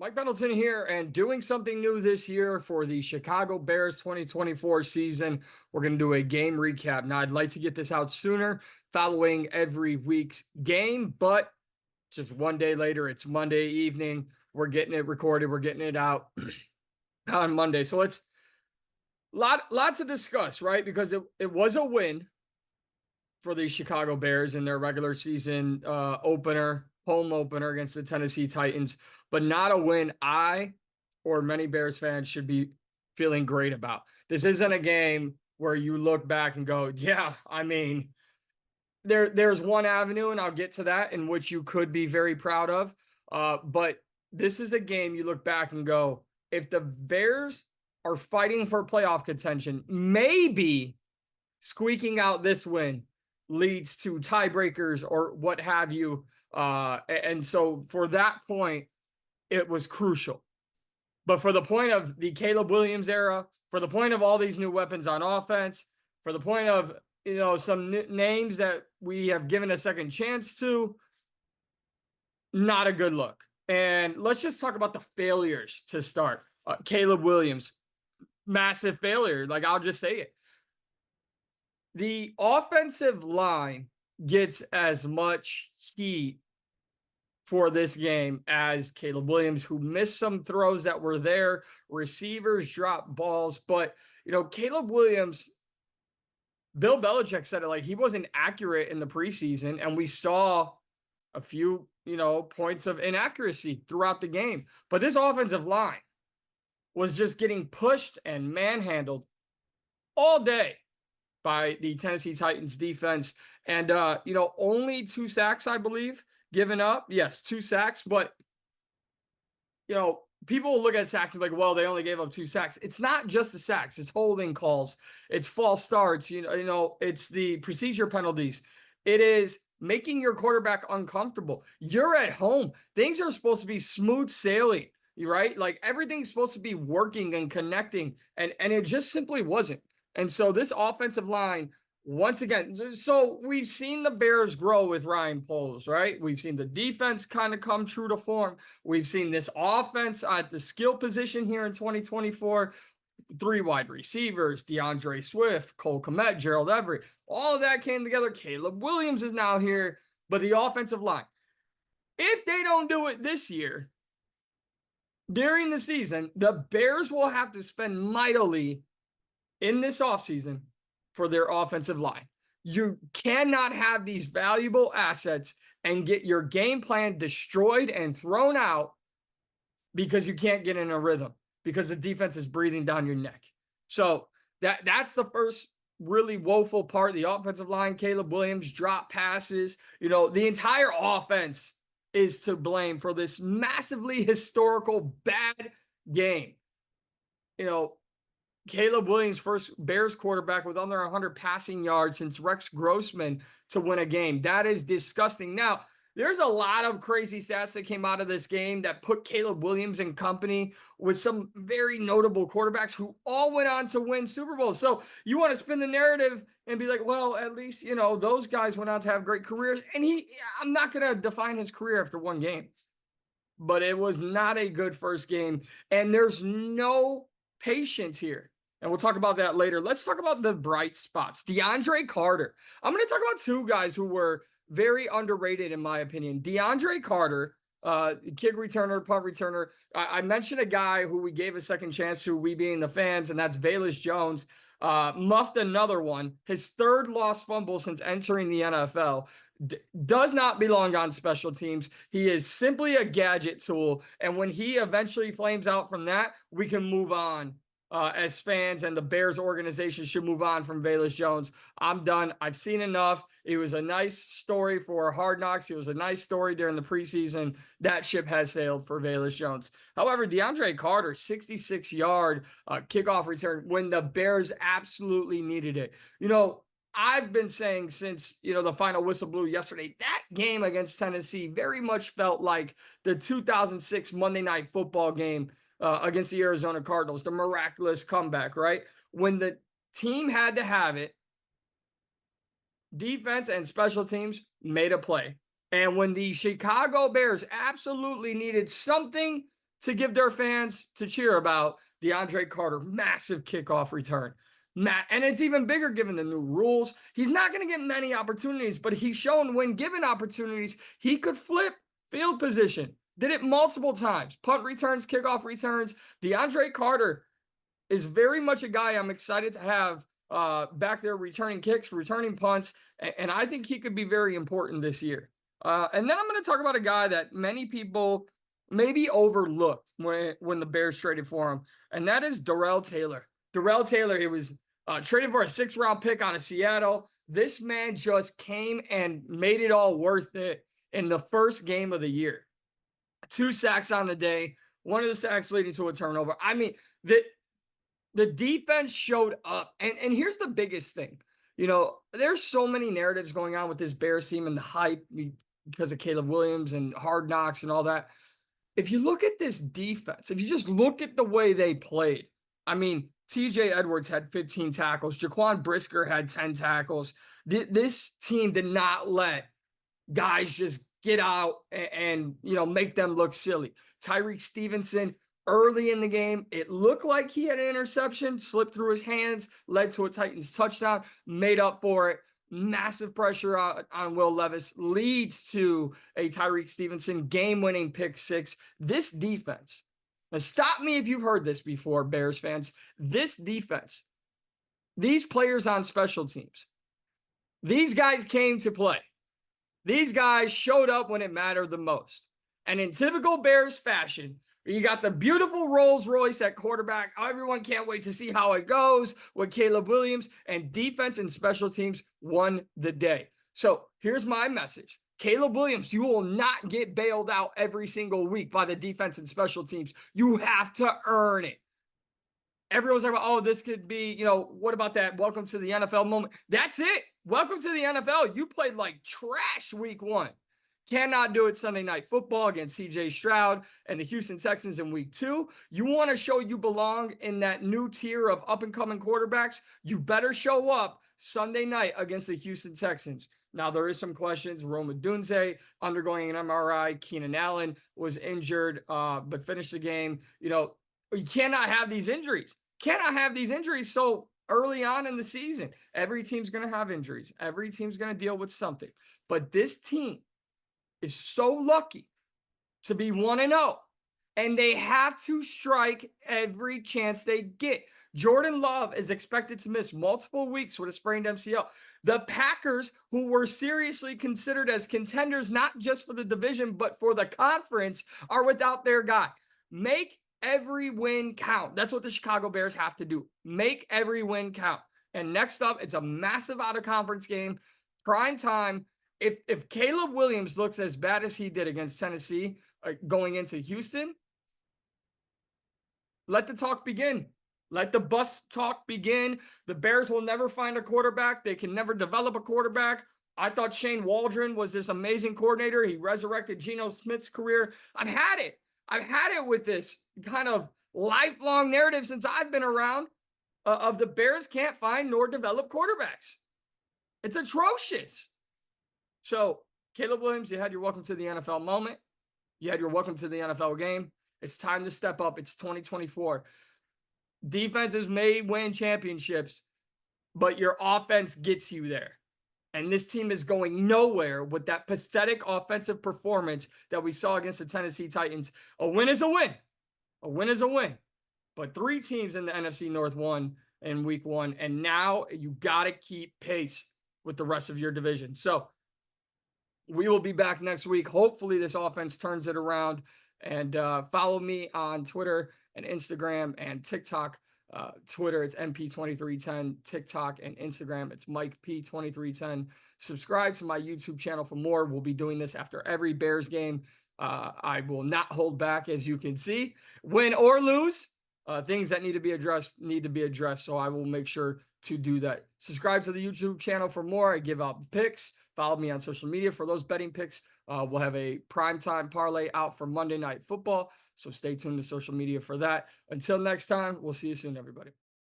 Mike Pendleton here, and doing something new this year for the Chicago Bears 2024 season. We're going to do a game recap. Now, I'd like to get this out sooner following every week's game, but just one day later, it's Monday evening. We're getting it recorded. We're getting it out on Monday. So it's lots to discuss, right? Because it was a win for the Chicago Bears in their regular season home opener against the Tennessee Titans, but not a win I or many Bears fans should be feeling great about. This isn't a game where you look back and go, yeah, I mean, there's one avenue, and I'll get to that, in which you could be very proud of. But this is a game you look back and go, if the Bears are fighting for playoff contention, maybe squeaking out this win leads to tiebreakers or what have you. And so for that point, it was crucial. But for the point of the Caleb Williams era, for the point of all these new weapons on offense, for the point of, some names that we have given a second chance to, not a good look. And let's just talk about the failures to start. Caleb Williams, massive failure. Like, I'll just say it. The offensive line gets as much heat for this game as Caleb Williams, who missed some throws that were there. Receivers dropped balls. But, Caleb Williams, Bill Belichick said it, like, he wasn't accurate in the preseason, and we saw a few, points of inaccuracy throughout the game. But this offensive line was just getting pushed and manhandled all day by the Tennessee Titans defense. And, only 2 sacks, I believe, given up. Yes, 2 sacks. But, people will look at sacks and be like, well, they only gave up 2 sacks. It's not just the sacks. It's holding calls. It's false starts. It's the procedure penalties. It is making your quarterback uncomfortable. You're at home. Things are supposed to be smooth sailing, right? Like, everything's supposed to be working and connecting. And it just simply wasn't. And so this offensive line, once again, so we've seen the Bears grow with Ryan Poles, right? We've seen the defense kind of come true to form. We've seen this offense at the skill position here in 2024. 3 wide receivers, DeAndre Swift, Cole Kmet, Gerald Everett. All of that came together. Caleb Williams is now here. But the offensive line, if they don't do it this year, during the season, the Bears will have to spend mightily in this offseason for their offensive line. You cannot have these valuable assets and get your game plan destroyed and thrown out because you can't get in a rhythm, because the defense is breathing down your neck. So that's the first really woeful part. The offensive line, Caleb Williams, drop passes. The entire offense is to blame for this massively historical bad game. Caleb Williams, first Bears quarterback with under 100 passing yards since Rex Grossman to win a game. That is disgusting. Now, there's a lot of crazy stats that came out of this game that put Caleb Williams in company with some very notable quarterbacks who all went on to win Super Bowls. So you want to spin the narrative and be like, well, at least, those guys went on to have great careers. And I'm not going to define his career after one game, but it was not a good first game. And there's no patience here. And we'll talk about that later. Let's talk about the bright spots. DeAndre Carter. I'm going to talk about 2 guys who were very underrated, in my opinion. DeAndre Carter, kick returner, punt returner. I mentioned a guy who we gave a second chance to, we being the fans, and that's Velus Jones. Muffed another one. His 3rd lost fumble since entering the NFL. Does not belong on special teams. He is simply a gadget tool. And when he eventually flames out from that, we can move on. As fans, and the Bears organization should move on from Velus Jones. I'm done. I've seen enough. It was a nice story for Hard Knocks. It was a nice story during the preseason. That ship has sailed for Velus Jones. However, DeAndre Carter, 66-yard kickoff return when the Bears absolutely needed it. I've been saying since, the final whistle blew yesterday, that game against Tennessee very much felt like the 2006 Monday Night Football game against the Arizona Cardinals, the miraculous comeback, right? When the team had to have it, defense and special teams made a play. And when the Chicago Bears absolutely needed something to give their fans to cheer about DeAndre Carter, massive kickoff return. And it's even bigger given the new rules. He's not going to get many opportunities, but he's shown when given opportunities, he could flip field position. Did it multiple times. Punt returns, kickoff returns. DeAndre Carter is very much a guy I'm excited to have back there returning kicks, returning punts, and I think he could be very important this year. And then I'm going to talk about a guy that many people maybe overlooked when the Bears traded for him, and that is Darrell Taylor. Darrell Taylor, he was traded for a 6th-round pick out of Seattle. This man just came and made it all worth it in the first game of the year. 2 sacks on the day, one of the sacks leading to a turnover. I mean, the defense showed up. And here's the biggest thing. You know, there's so many narratives going on with this Bears team and the hype because of Caleb Williams and Hard Knocks and all that. If you look at this defense, if you just look at the way they played, I mean, TJ Edwards had 15 tackles. Jaquan Brisker had 10 tackles. This team did not let guys just get out and make them look silly. Tyrique Stevenson, early in the game, it looked like he had an interception, slipped through his hands, led to a Titans touchdown, made up for it. Massive pressure on Will Levis leads to a Tyrique Stevenson game-winning pick 6. This defense, now stop me if you've heard this before, Bears fans. This defense, these players on special teams, these guys came to play. These guys showed up when it mattered the most. And in typical Bears fashion, you got the beautiful Rolls Royce at quarterback. Everyone can't wait to see how it goes with Caleb Williams, and defense and special teams won the day. So here's my message. Caleb Williams, you will not get bailed out every single week by the defense and special teams. You have to earn it. Everyone's like, oh, this could be, what about that welcome to the NFL moment? That's it. Welcome to the NFL. You played like trash week 1. Cannot do it Sunday Night Football against CJ Stroud and the Houston Texans in week 2. You want to show you belong in that new tier of up-and-coming quarterbacks, you better show up Sunday night against the Houston Texans. Now, there is some questions. Rome Odunze undergoing an MRI. Keenan Allen was injured, but finished the game. You cannot have these injuries. Cannot have these injuries so early on in the season. Every team's going to have injuries. Every team's going to deal with something. But this team is so lucky to be 1-0, and they have to strike every chance they get. Jordan Love is expected to miss multiple weeks with a sprained MCL. The Packers, who were seriously considered as contenders, not just for the division, but for the conference, are without their guy. Make every win count. That's what the Chicago Bears have to do. Make every win count. And next up, it's a massive out-of-conference game, prime time. If Caleb Williams looks as bad as he did against Tennessee going into Houston, let the talk begin. Let the bus talk begin. The Bears will never find a quarterback. They can never develop a quarterback. I thought Shane Waldron was this amazing coordinator. He resurrected Geno Smith's career. I've had it. I've had it with this kind of lifelong narrative since I've been around of the Bears can't find nor develop quarterbacks. It's atrocious. So, Caleb Williams, you had your welcome to the NFL moment. You had your welcome to the NFL game. It's time to step up. It's 2024. Defenses may win championships, but your offense gets you there. And this team is going nowhere with that pathetic offensive performance that we saw against the Tennessee Titans. A win is a win. A win is a win. But 3 teams in the NFC North won in week 1, and now you got to keep pace with the rest of your division. So, we will be back next week. Hopefully this offense turns it around. And follow me on Twitter and Instagram and TikTok. Twitter, it's MP2310. TikTok and Instagram, it's MikeP2310. Subscribe to my YouTube channel for more. We'll be doing this after every Bears game. I will not hold back, as you can see. Win or lose, things that need to be addressed. So I will make sure to do that. Subscribe to the YouTube channel for more. I give out picks. Follow me on social media for those betting picks. We'll have a primetime parlay out for Monday Night Football. So stay tuned to social media for that. Until next time, we'll see you soon, everybody.